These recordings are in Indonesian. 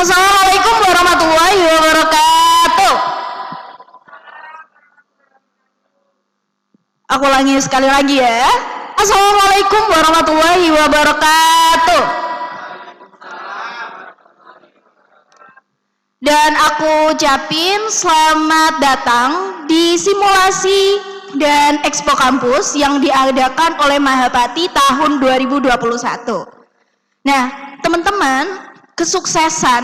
Assalamualaikum warahmatullahi wabarakatuh. Aku ulangi sekali lagi ya. Assalamualaikum warahmatullahi wabarakatuh. Dan aku ucapin selamat datang di simulasi dan Expo Kampus yang diadakan oleh Mahapati tahun 2021. Nah, teman-teman, kesuksesan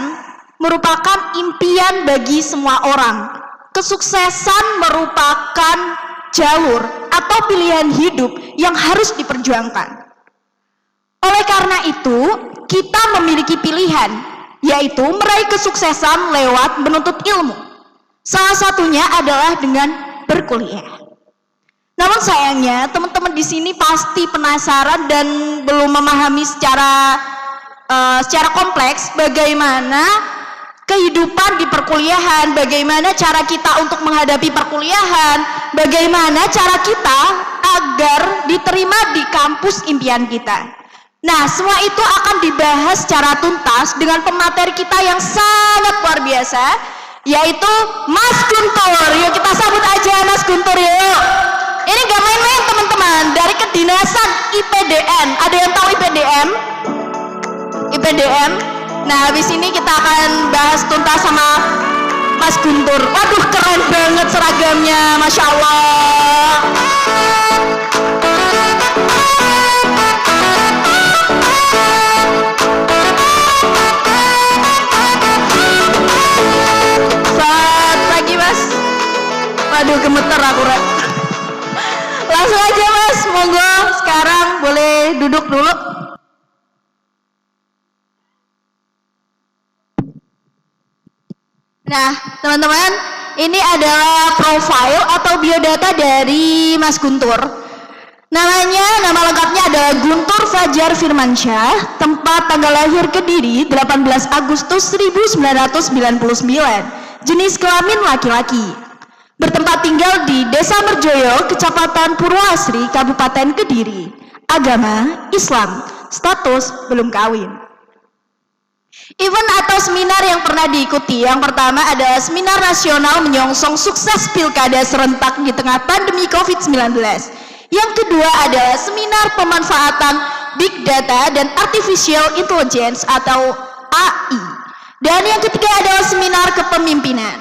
merupakan impian bagi semua orang. Kesuksesan merupakan jalur atau pilihan hidup yang harus diperjuangkan. Oleh karena itu, kita memiliki pilihan, yaitu meraih kesuksesan lewat menuntut ilmu. Salah satunya adalah dengan berkuliah. Namun sayangnya, teman-teman di sini pasti penasaran dan belum memahami secara kompleks bagaimana kehidupan di perkuliahan, bagaimana cara kita untuk menghadapi perkuliahan, bagaimana cara kita agar diterima di kampus impian kita. Nah, semua itu akan dibahas secara tuntas dengan pemateri kita yang sangat luar biasa, yaitu Mas Guntur. Yuk kita sambut aja Mas Guntur yuk. Ini gak main-main teman-teman, dari kedinasan IPDN. Ada yang tahu IPDN? IPDN. Nah, habis ini kita akan bahas tuntas sama Mas Guntur. Waduh, keren banget seragamnya, Masya Allah. Selamat pagi, Mas. Waduh, gemeter aku, Rek. Langsung aja, Mas. Monggo, sekarang boleh duduk dulu. Nah, teman-teman, ini adalah profil atau biodata dari Mas Guntur. Nama lengkapnya adalah Guntur Fajar Firmansyah, tempat tanggal lahir Kediri 18 Agustus 1999, jenis kelamin laki-laki. Bertempat tinggal di Desa Merjoyo, Kecamatan Purwoasri, Kabupaten Kediri. Agama Islam, status belum kawin. Event atau seminar yang pernah diikuti, yang pertama adalah seminar nasional menyongsong sukses pilkada serentak di tengah pandemi COVID-19. Yang kedua adalah seminar pemanfaatan Big Data dan Artificial Intelligence atau AI. Dan yang ketiga adalah seminar kepemimpinan.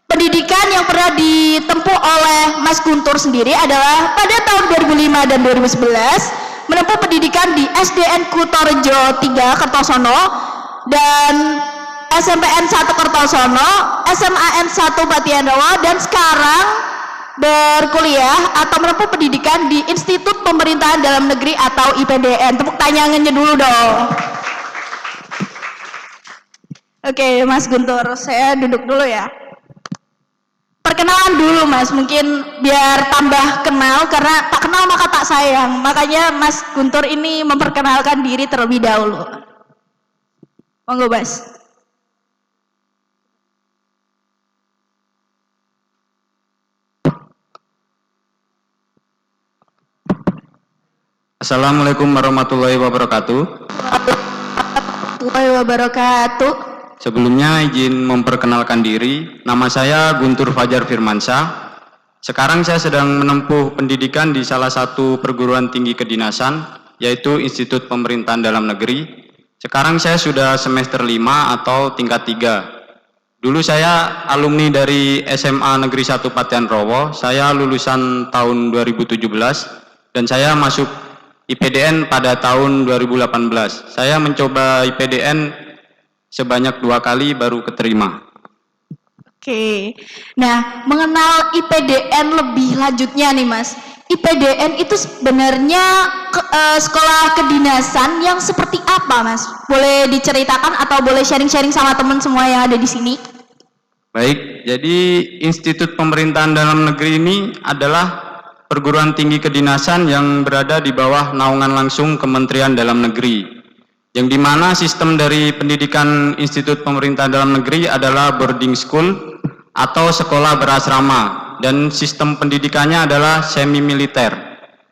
Pendidikan yang pernah ditempuh oleh Mas Guntur sendiri adalah pada tahun 2005 dan 2011 menempuh pendidikan di SDN Kutorejo 3 Kertosono dan SMPN 1 Kertosono, SMAN 1 Batiandawa, dan sekarang berkuliah atau menempuh pendidikan di Institut Pemerintahan Dalam Negeri atau IPDN. Tepuk tangannya dulu dong. Oke, Mas Guntur, saya duduk dulu ya. Perkenalan dulu, Mas, mungkin biar tambah kenal, karena tak kenal maka tak sayang. Makanya Mas Guntur ini memperkenalkan diri terlebih dahulu. Monggo, Mas. Assalamualaikum warahmatullahi wabarakatuh. Warahmatullahi wabarakatuh. Sebelumnya izin memperkenalkan diri. Nama saya Guntur Fajar Firmansyah. Sekarang saya sedang menempuh pendidikan di salah satu perguruan tinggi kedinasan, yaitu Institut Pemerintahan Dalam Negeri. Sekarang saya sudah semester 5 atau tingkat 3. Dulu saya alumni dari SMA Negeri 1 Patianrowo. Saya lulusan tahun 2017 dan saya masuk IPDN pada tahun 2018. Saya mencoba IPDN sebanyak 2 kali baru keterima. Oke. Nah, mengenal IPDN lebih lanjutnya nih, Mas. IPDN itu sebenarnya sekolah kedinasan yang seperti apa, Mas? Boleh diceritakan atau boleh sharing-sharing sama teman semua yang ada di sini? Baik, jadi Institut Pemerintahan Dalam Negeri ini adalah perguruan tinggi kedinasan yang berada di bawah naungan langsung Kementerian Dalam Negeri. Yang dimana sistem dari pendidikan Institut Pemerintahan Dalam Negeri adalah boarding school atau sekolah berasrama, dan sistem pendidikannya adalah semi militer.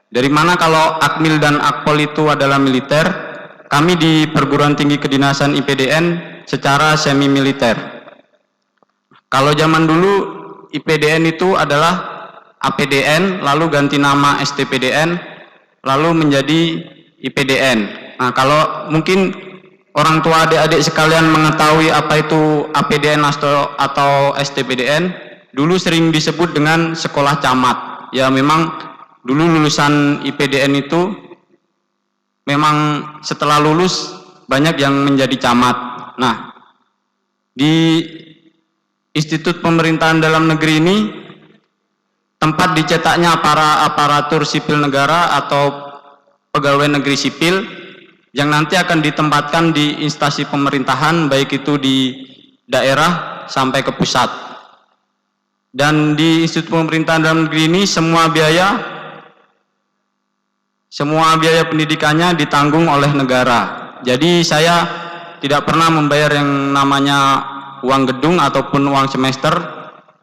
Dari mana kalau Akmil dan Akpol itu adalah militer, kami di perguruan tinggi kedinasan IPDN secara semi militer. Kalau zaman dulu IPDN itu adalah APDN, lalu ganti nama STPDN, lalu menjadi IPDN. Nah, kalau mungkin orang tua adik-adik sekalian mengetahui apa itu APDN atau STPDN, dulu sering disebut dengan sekolah camat. Ya memang dulu lulusan IPDN itu memang setelah lulus banyak yang menjadi camat. Nah, di Institut Pemerintahan Dalam Negeri ini tempat dicetaknya para aparatur sipil negara atau pegawai negeri sipil yang nanti akan ditempatkan di instansi pemerintahan, baik itu di daerah sampai ke pusat. Dan di Institut Pemerintahan Dalam Negeri ini semua biaya pendidikannya ditanggung oleh negara. Jadi saya tidak pernah membayar yang namanya uang gedung ataupun uang semester,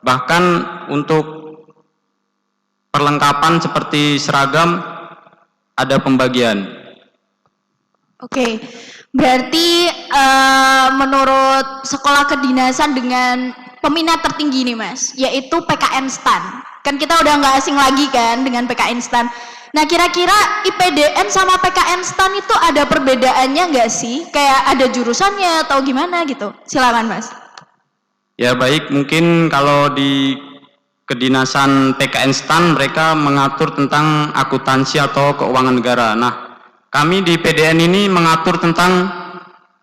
bahkan untuk perlengkapan seperti seragam ada pembagian. Oke, berarti menurut sekolah kedinasan dengan peminat tertinggi nih Mas, yaitu PKN STAN. Kan kita udah nggak asing lagi kan dengan PKN STAN. Nah, kira-kira IPDN sama PKN STAN itu ada perbedaannya nggak sih? Kayak ada jurusannya atau gimana gitu? Silakan Mas. Ya baik, mungkin kalau di kedinasan PKN STAN mereka mengatur tentang akuntansi atau keuangan negara. Nah, kami di PDN ini mengatur tentang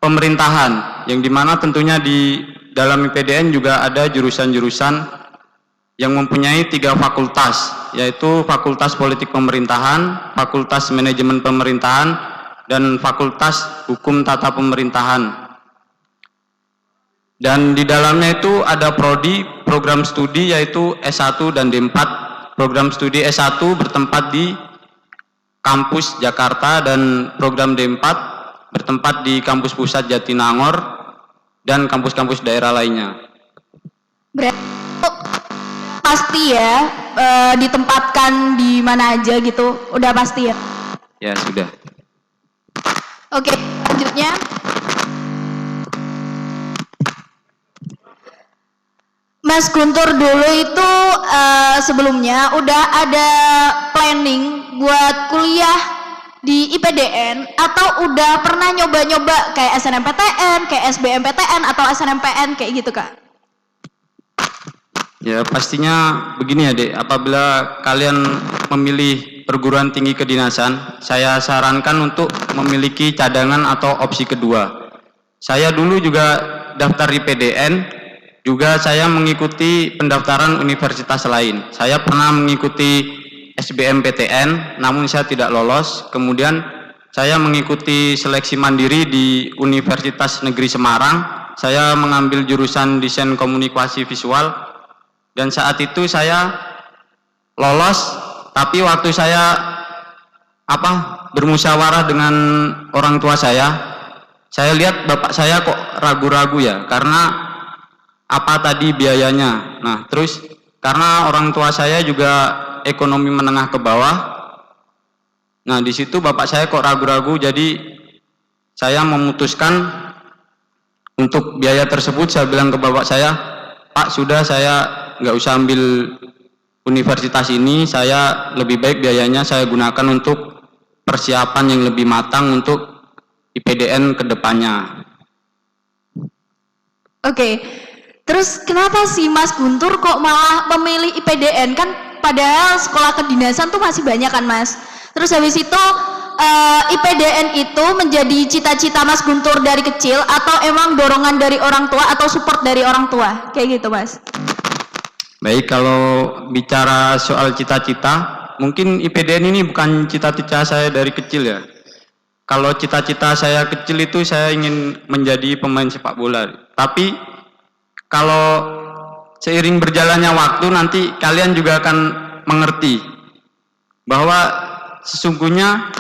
pemerintahan, yang dimana tentunya di dalam IPDN juga ada jurusan-jurusan yang mempunyai 3 fakultas, yaitu Fakultas Politik Pemerintahan, Fakultas Manajemen Pemerintahan, dan Fakultas Hukum Tata Pemerintahan. Dan di dalamnya itu ada prodi, program studi yaitu S1 dan D4. Program studi S1 bertempat di kampus Jakarta dan program D4 bertempat di kampus pusat Jatinangor dan kampus-kampus daerah lainnya. Berarti pasti ya ditempatkan di mana aja gitu, udah pasti ya? Ya sudah. Oke, selanjutnya. Mas Guntur dulu itu sebelumnya udah ada planning buat kuliah di IPDN atau udah pernah nyoba-nyoba kayak SNMPTN, kayak SBMPTN atau SNMPN kayak gitu Kak? Ya pastinya begini ya Dek, apabila kalian memilih perguruan tinggi kedinasan, saya sarankan untuk memiliki cadangan atau opsi kedua. Saya dulu juga daftar IPDN, juga saya mengikuti pendaftaran universitas lain. Saya pernah mengikuti SBMPTN, namun saya tidak lolos. Kemudian saya mengikuti seleksi mandiri di Universitas Negeri Semarang. Saya mengambil jurusan desain komunikasi visual. Dan saat itu saya lolos, tapi waktu saya bermusyawarah dengan orang tua saya lihat bapak saya kok ragu-ragu ya, karena tadi biayanya. Nah, terus karena orang tua saya juga ekonomi menengah ke bawah. Nah, di situ bapak saya kok ragu-ragu, jadi saya memutuskan untuk biaya tersebut. Saya bilang ke bapak saya, Pak, sudah saya nggak usah ambil universitas ini, saya lebih baik biayanya saya gunakan untuk persiapan yang lebih matang untuk IPDN ke depannya. Oke. Terus kenapa sih Mas Guntur kok malah memilih IPDN? Kan padahal sekolah kedinasan tuh masih banyak kan Mas. Terus habis itu IPDN itu menjadi cita-cita Mas Guntur dari kecil atau emang dorongan dari orang tua atau support dari orang tua? Kayak gitu Mas. Baik, kalau bicara soal cita-cita, mungkin IPDN ini bukan cita-cita saya dari kecil ya. Kalau cita-cita saya kecil itu saya ingin menjadi pemain sepak bola. Tapi kalau seiring berjalannya waktu nanti kalian juga akan mengerti bahwa sesungguhnya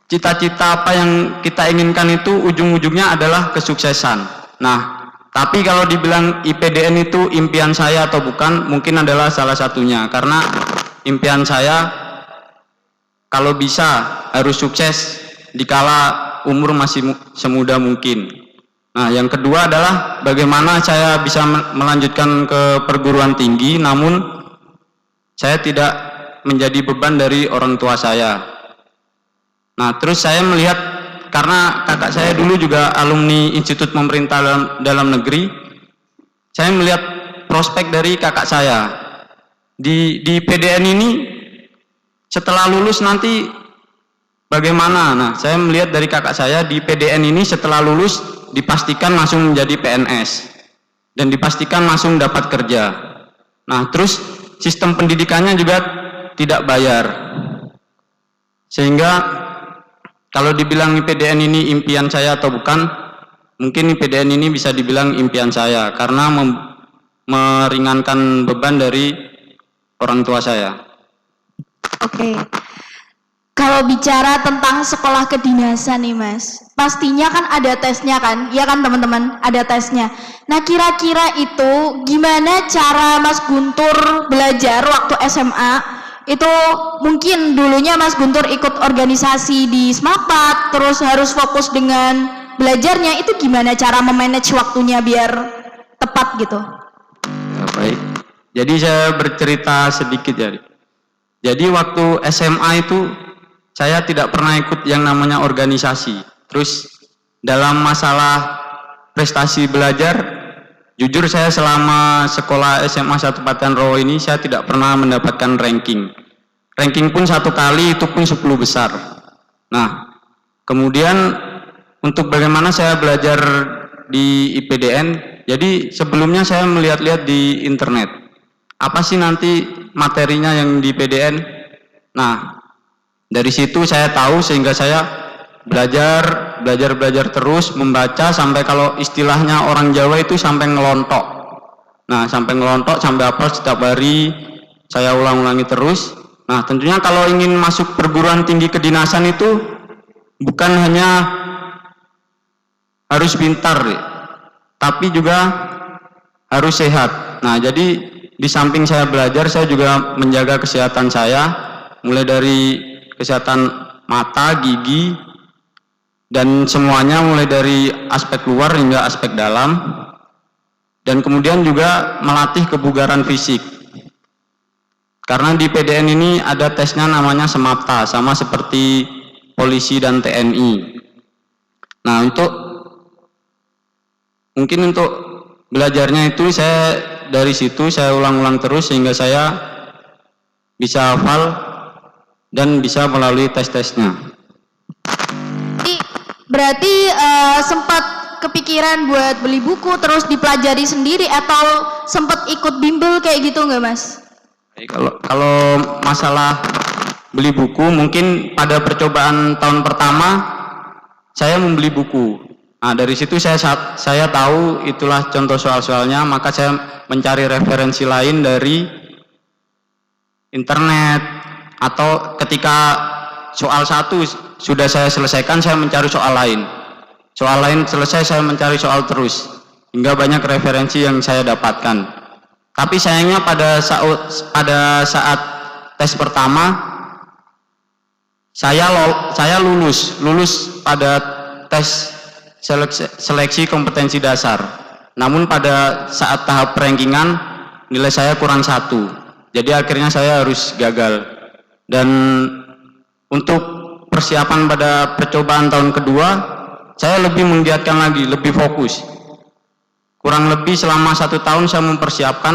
cita-cita apa yang kita inginkan itu ujung-ujungnya adalah kesuksesan. Nah, tapi kalau dibilang IPDN itu impian saya atau bukan, mungkin adalah salah satunya. Karena impian saya kalau bisa harus sukses dikala umur masih semuda mungkin. Nah, yang kedua adalah bagaimana saya bisa melanjutkan ke perguruan tinggi, namun saya tidak menjadi beban dari orang tua saya. Nah, terus saya melihat, karena kakak saya dulu juga alumni Institut Pemerintah Dalam Negeri, saya melihat prospek dari kakak saya. Di PDN ini, setelah lulus nanti bagaimana? Nah, saya melihat dari kakak saya di PDN ini setelah lulus dipastikan langsung menjadi PNS dan dipastikan langsung dapat kerja. Nah, terus sistem pendidikannya juga tidak bayar. Sehingga kalau dibilang IPDN ini impian saya atau bukan, mungkin IPDN ini bisa dibilang impian saya karena meringankan beban dari orang tua saya. Oke. Kalau bicara tentang sekolah kedinasan nih Mas, pastinya kan ada tesnya kan? Iya kan teman-teman, ada tesnya. Nah kira-kira itu gimana cara Mas Guntur belajar waktu SMA? Itu mungkin dulunya Mas Guntur ikut organisasi di SMAPAT, terus harus fokus dengan belajarnya, itu gimana cara memanage waktunya biar tepat gitu? Ya, baik. Jadi saya bercerita sedikit ya. Jadi waktu SMA itu saya tidak pernah ikut yang namanya organisasi. Terus dalam masalah prestasi belajar, jujur saya selama sekolah SMA 1 Patan Rowo ini saya tidak pernah mendapatkan ranking. Ranking pun 1 kali, itu pun 10 besar. Nah, kemudian untuk bagaimana saya belajar di IPDN, jadi sebelumnya saya melihat-lihat di internet. Apa sih nanti materinya yang di PDN? Nah, dari situ saya tahu sehingga saya belajar terus, membaca sampai kalau istilahnya orang Jawa itu sampai ngelontok. Nah, sampai ngelontok, sampai hafal setiap hari saya ulang-ulangi terus. Nah, tentunya kalau ingin masuk perguruan tinggi kedinasan itu bukan hanya harus pintar, tapi juga harus sehat. Nah, jadi di samping saya belajar, saya juga menjaga kesehatan saya, mulai dari kesehatan mata, gigi, dan semuanya mulai dari aspek luar hingga aspek dalam, dan kemudian juga melatih kebugaran fisik. Karena di PDN ini ada tesnya namanya SMAPTA, sama seperti polisi dan TNI. Nah, mungkin untuk belajarnya itu dari situ saya ulang-ulang terus sehingga saya bisa hafal dan bisa melalui tes-tesnya. Berarti sempat kepikiran buat beli buku terus dipelajari sendiri atau sempat ikut bimbel kayak gitu nggak Mas? Kalau masalah beli buku, mungkin pada percobaan tahun pertama saya membeli buku. Nah, dari situ saya tahu itulah contoh soal-soalnya, maka saya mencari referensi lain dari internet. Atau ketika soal 1 sudah saya selesaikan, saya mencari soal lain. Soal lain selesai, saya mencari soal terus. Hingga banyak referensi yang saya dapatkan. Tapi sayangnya pada saat tes pertama, saya lulus pada tes seleksi kompetensi dasar. Namun pada saat tahap rankingan, nilai saya kurang 1. Jadi akhirnya saya harus gagal. Dan untuk persiapan pada percobaan tahun kedua, saya lebih menggiatkan lagi, lebih fokus. Kurang lebih selama 1 tahun saya mempersiapkan.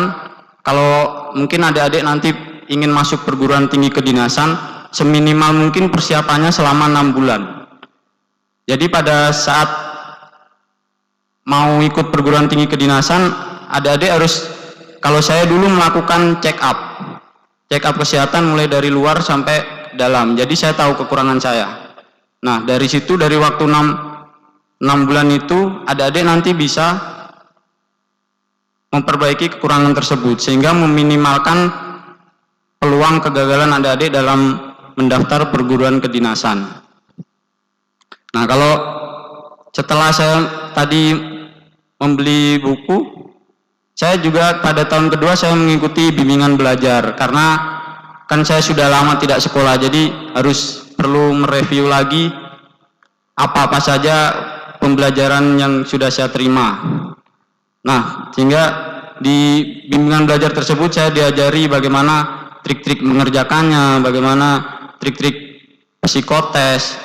Kalau mungkin adik-adik nanti ingin masuk perguruan tinggi kedinasan, seminimal mungkin persiapannya selama 6 bulan. Jadi pada saat mau ikut perguruan tinggi kedinasan, adik-adik harus, kalau saya dulu melakukan check up kesehatan mulai dari luar sampai dalam. Jadi saya tahu kekurangan saya. Nah, dari situ, dari waktu 6 bulan itu, adik-adik nanti bisa memperbaiki kekurangan tersebut sehingga meminimalkan peluang kegagalan adik-adik dalam mendaftar perguruan kedinasan. Nah, kalau setelah saya tadi membeli buku, saya juga pada tahun kedua saya mengikuti bimbingan belajar karena kan saya sudah lama tidak sekolah, jadi perlu mereview lagi apa-apa saja pembelajaran yang sudah saya terima. Nah, sehingga di bimbingan belajar tersebut saya diajari bagaimana trik-trik mengerjakannya, bagaimana trik-trik psikotes,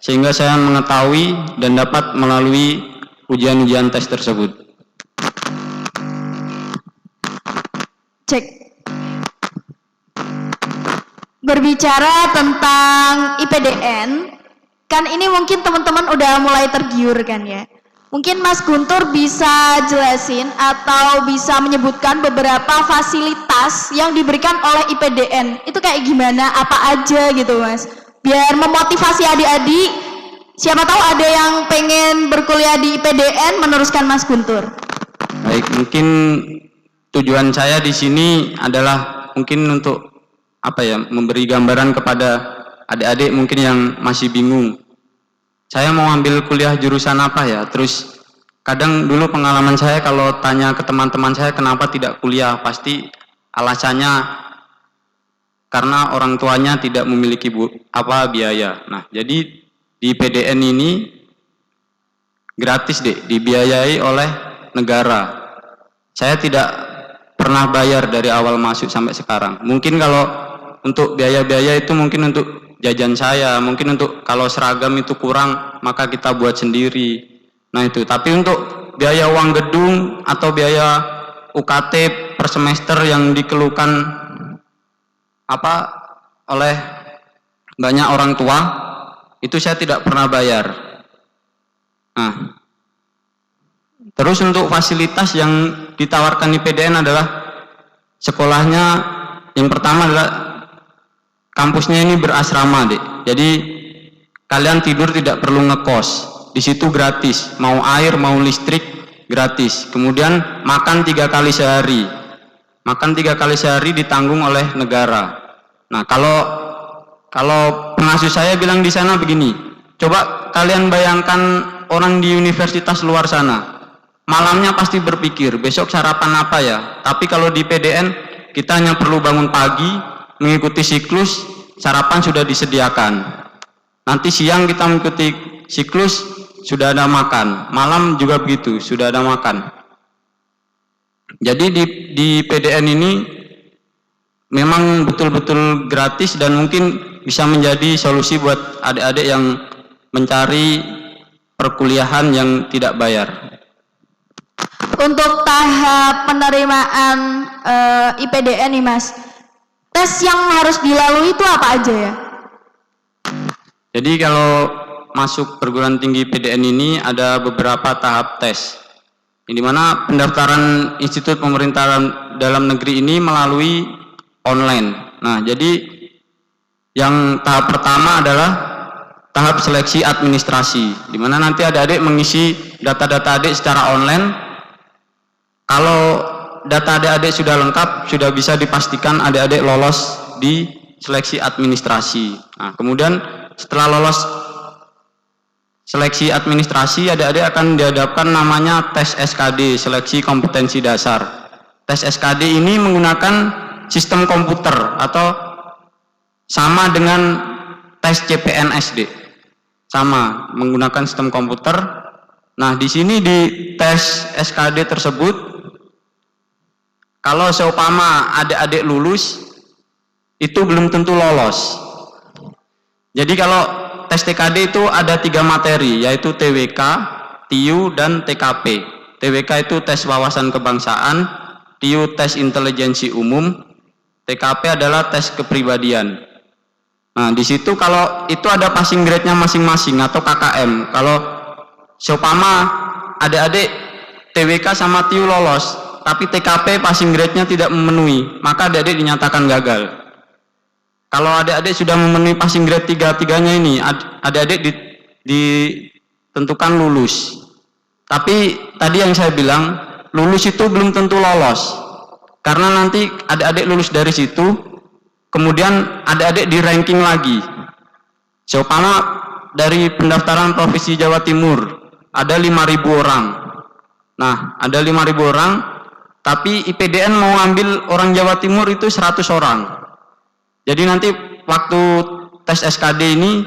sehingga saya mengetahui dan dapat melalui ujian-ujian tes tersebut. Cek. Berbicara tentang IPDN, kan ini mungkin teman-teman udah mulai tergiur kan ya. Mungkin Mas Guntur bisa jelasin atau bisa menyebutkan beberapa fasilitas yang diberikan oleh IPDN. Itu kayak gimana, apa aja gitu Mas. Biar memotivasi adik-adik, siapa tahu ada yang pengen berkuliah di IPDN meneruskan Mas Guntur. Baik, mungkin tujuan saya di sini adalah mungkin untuk memberi gambaran kepada adik-adik mungkin yang masih bingung. Saya mau ambil kuliah jurusan apa ya? Terus kadang dulu pengalaman saya kalau tanya ke teman-teman saya kenapa tidak kuliah, pasti alasannya karena orang tuanya tidak memiliki biaya. Nah, jadi di PDN ini gratis dibiayai oleh negara. Saya tidak pernah bayar dari awal masuk sampai sekarang. Mungkin kalau untuk biaya-biaya itu mungkin untuk jajan saya, mungkin untuk kalau seragam itu kurang maka kita buat sendiri. Nah itu, tapi untuk biaya uang gedung atau biaya UKT per semester yang dikeluhkan oleh banyak orang tua, itu saya tidak pernah bayar. Nah, terus untuk fasilitas yang ditawarkan IPDN adalah sekolahnya yang pertama adalah kampusnya ini berasrama, Jadi kalian tidur tidak perlu ngekos. Di situ gratis, mau air, mau listrik gratis. Kemudian makan 3 kali sehari. Makan 3 kali sehari ditanggung oleh negara. Nah, kalau pengasuh saya bilang di sana begini, coba kalian bayangkan orang di universitas luar sana. Malamnya pasti berpikir, besok sarapan apa ya? Tapi kalau di PDN kita hanya perlu bangun pagi, mengikuti siklus, sarapan sudah disediakan. Nanti siang kita mengikuti siklus, sudah ada makan. Malam juga begitu, sudah ada makan. Jadi di PDN ini memang betul-betul gratis dan mungkin bisa menjadi solusi buat adik-adik yang mencari perkuliahan yang tidak bayar. Untuk tahap penerimaan IPDN nih Mas, tes yang harus dilalui itu apa aja ya? Jadi kalau masuk perguruan tinggi PDN ini ada beberapa tahap tes. Di mana pendaftaran institut pemerintahan dalam negeri ini melalui online. Nah, jadi yang tahap pertama adalah tahap seleksi administrasi, di mana nanti adik-adik mengisi data-data adik secara online. Kalau data adik-adik sudah lengkap, sudah bisa dipastikan adik-adik lolos di seleksi administrasi. Nah, kemudian setelah lolos seleksi administrasi, adik-adik akan dihadapkan namanya tes SKD, seleksi kompetensi dasar. Tes SKD ini menggunakan sistem komputer atau sama dengan tes CPNS, sama menggunakan sistem komputer. Nah, di sini di tes SKD tersebut, kalau seumpama adik-adik lulus, itu belum tentu lolos. Jadi kalau tes TKD itu ada 3 materi, yaitu TWK, TIU, dan TKP. TWK itu tes wawasan kebangsaan, TIU tes intelijensi umum, TKP adalah tes kepribadian. Nah, di situ kalau itu ada passing grade-nya masing-masing atau KKM. Kalau seumpama adik-adik TWK sama TIU lolos, tapi TKP passing grade-nya tidak memenuhi, maka adik-adik dinyatakan gagal. Kalau adik-adik sudah memenuhi passing grade 3-3-nya ini, adik-adik ditentukan lulus. Tapi tadi yang saya bilang, lulus itu belum tentu lolos. Karena nanti adik-adik lulus dari situ, kemudian adik-adik di ranking lagi. Seumpama dari pendaftaran Provinsi Jawa Timur, ada 5.000 orang. Nah, ada 5.000 orang, tapi IPDN mau ambil orang Jawa Timur itu 100 orang. Jadi nanti waktu tes SKD ini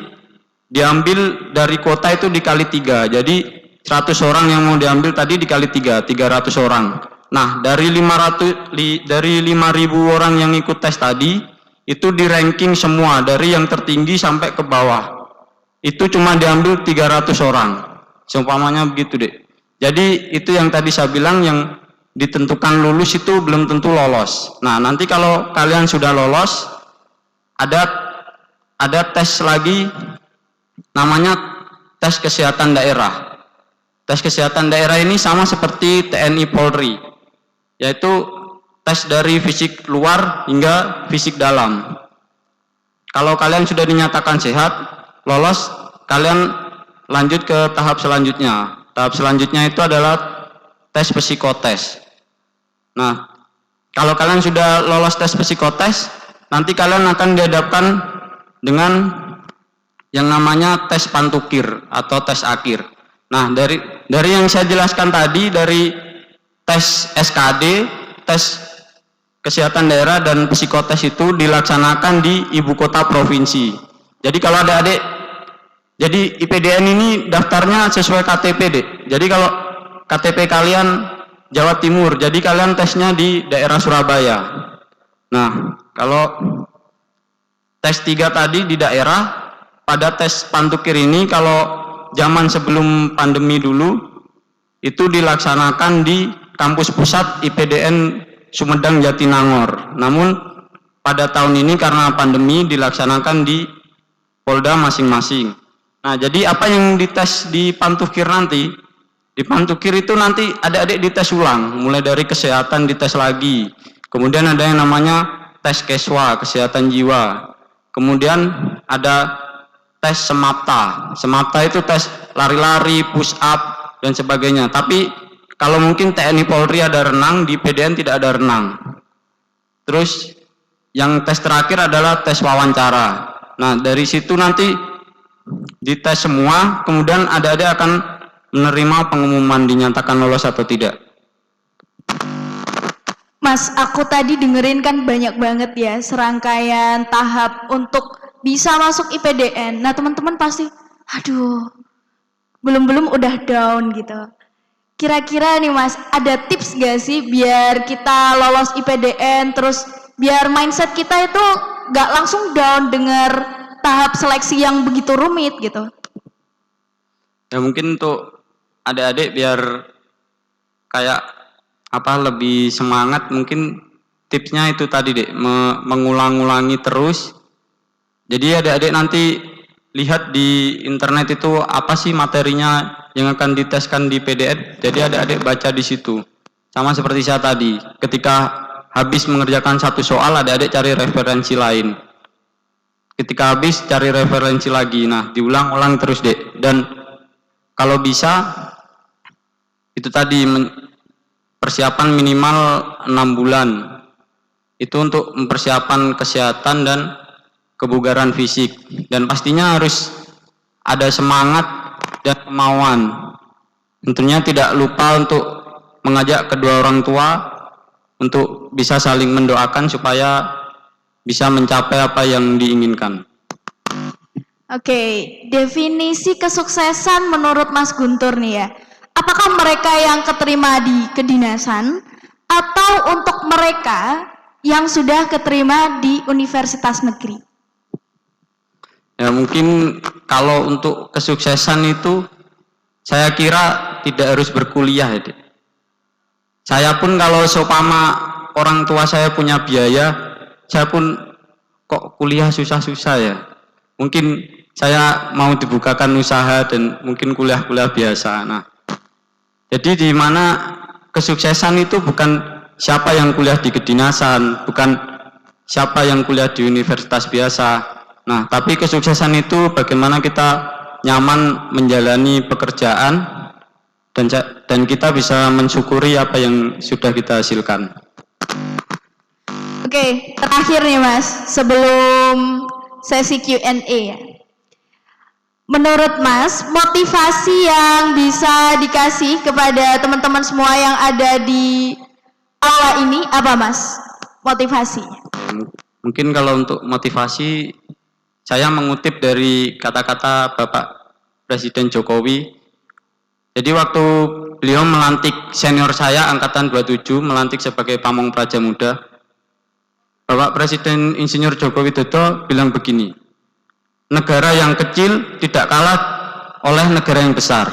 diambil dari kuota itu dikali 3. Jadi 100 orang yang mau diambil tadi dikali 3, 300 orang. Nah, dari 5.000 orang yang ikut tes tadi, itu di ranking semua, dari yang tertinggi sampai ke bawah. Itu cuma diambil 300 orang. Seumpamanya begitu, Dek. Jadi, itu yang tadi saya bilang, yang ditentukan lulus itu belum tentu lolos. Nah, nanti kalau kalian sudah lolos, ada tes lagi, namanya tes kesehatan daerah. Tes kesehatan daerah ini sama seperti TNI Polri, yaitu tes dari fisik luar hingga fisik dalam. Kalau kalian sudah dinyatakan sehat, lolos, kalian lanjut ke tahap selanjutnya. Tahap selanjutnya itu adalah tes psikotes. Nah, kalau kalian sudah lolos tes psikotes, nanti kalian akan dihadapkan dengan yang namanya tes pantukir atau tes akhir. Nah, dari yang saya jelaskan tadi, dari tes SKD, tes kesehatan daerah dan psikotes itu dilaksanakan di ibu kota provinsi. Jadi kalau adik-adik, jadi IPDN ini daftarnya sesuai KTP, Dek. Jadi kalau KTP kalian Jawa Timur, jadi kalian tesnya di daerah Surabaya. Nah, kalau tes 3 tadi di daerah, pada tes pantukir ini kalau zaman sebelum pandemi dulu itu dilaksanakan di kampus pusat IPDN Sumedang Jatinangor. Namun pada tahun ini karena pandemi dilaksanakan di Polda masing-masing. Nah, jadi apa yang dites di pantukir nanti? Di pantukir itu nanti adik-adik dites ulang, mulai dari kesehatan dites lagi. Kemudian ada yang namanya tes keswa, kesehatan jiwa. Kemudian ada tes semapta. Semapta itu tes lari-lari, push up, dan sebagainya. Tapi kalau mungkin TNI Polri ada renang, di PDN tidak ada renang. Terus yang tes terakhir adalah tes wawancara. Nah, dari situ nanti dites semua, kemudian adik-adik akan menerima pengumuman dinyatakan lolos atau tidak. Mas, aku tadi dengerin kan banyak banget ya serangkaian tahap untuk bisa masuk IPDN. Nah, teman-teman pasti, aduh, belum udah down gitu. Kira-kira nih Mas, ada tips gak sih biar kita lolos IPDN, terus biar mindset kita itu gak langsung down dengar tahap seleksi yang begitu rumit gitu? Ya mungkin untuk adik-adik biar kayak lebih semangat, mungkin tipsnya itu tadi, Dek, mengulang-ulangi terus. Jadi adik-adik nanti lihat di internet itu apa sih materinya yang akan diteskan di PDN. Jadi adik-adik baca di situ. Sama seperti saya tadi, ketika habis mengerjakan satu soal, adik-adik cari referensi lain. Ketika habis cari referensi lagi. Nah, diulang-ulang terus, Dek. Dan kalau bisa itu tadi persiapan minimal 6 bulan. Itu untuk mempersiapkan kesehatan dan kebugaran fisik, dan pastinya harus ada semangat dan kemauan. Tentunya tidak lupa untuk mengajak kedua orang tua untuk bisa saling mendoakan supaya bisa mencapai apa yang diinginkan. Oke, definisi kesuksesan menurut Mas Guntur nih ya. Apakah mereka yang keterima di kedinasan atau untuk mereka yang sudah keterima di universitas negeri? Ya mungkin kalau untuk kesuksesan itu saya kira tidak harus berkuliah, ya, Dek. Saya pun kalau seumpama orang tua saya punya biaya, saya pun kok kuliah susah-susah ya. Mungkin saya mau dibukakan usaha dan mungkin kuliah-kuliah biasa. Nah, jadi di mana kesuksesan itu bukan siapa yang kuliah di kedinasan, bukan siapa yang kuliah di universitas biasa. Nah, tapi kesuksesan itu bagaimana kita nyaman menjalani pekerjaan dan kita bisa mensyukuri apa yang sudah kita hasilkan. Oke, terakhir nih Mas, sebelum sesi Q&A ya. Menurut Mas, motivasi yang bisa dikasih kepada teman-teman semua yang ada di aula ini apa Mas? Motivasinya? Mungkin kalau untuk motivasi, saya mengutip dari kata-kata Bapak Presiden Jokowi, Jadi waktu beliau melantik senior saya angkatan 27 melantik sebagai Pamong Praja Muda, Bapak Presiden Insinyur Joko Widodo bilang begini, negara yang kecil tidak kalah oleh negara yang besar,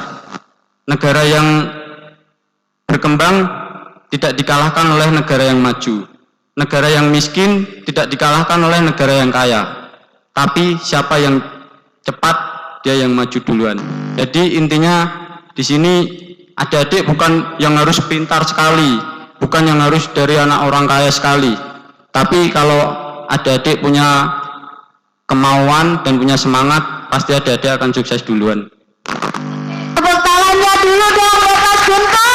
negara yang berkembang tidak dikalahkan oleh negara yang maju, negara yang miskin tidak dikalahkan oleh negara yang kaya, tapi siapa yang cepat dia yang maju duluan. Jadi intinya di sini adik-adik bukan yang harus pintar sekali, bukan yang harus dari anak orang kaya sekali, tapi kalau adik-adik punya kemauan dan punya semangat, pasti adik-adik akan sukses duluan. Tepuk tangannya dulu dong buat Mas Guntur.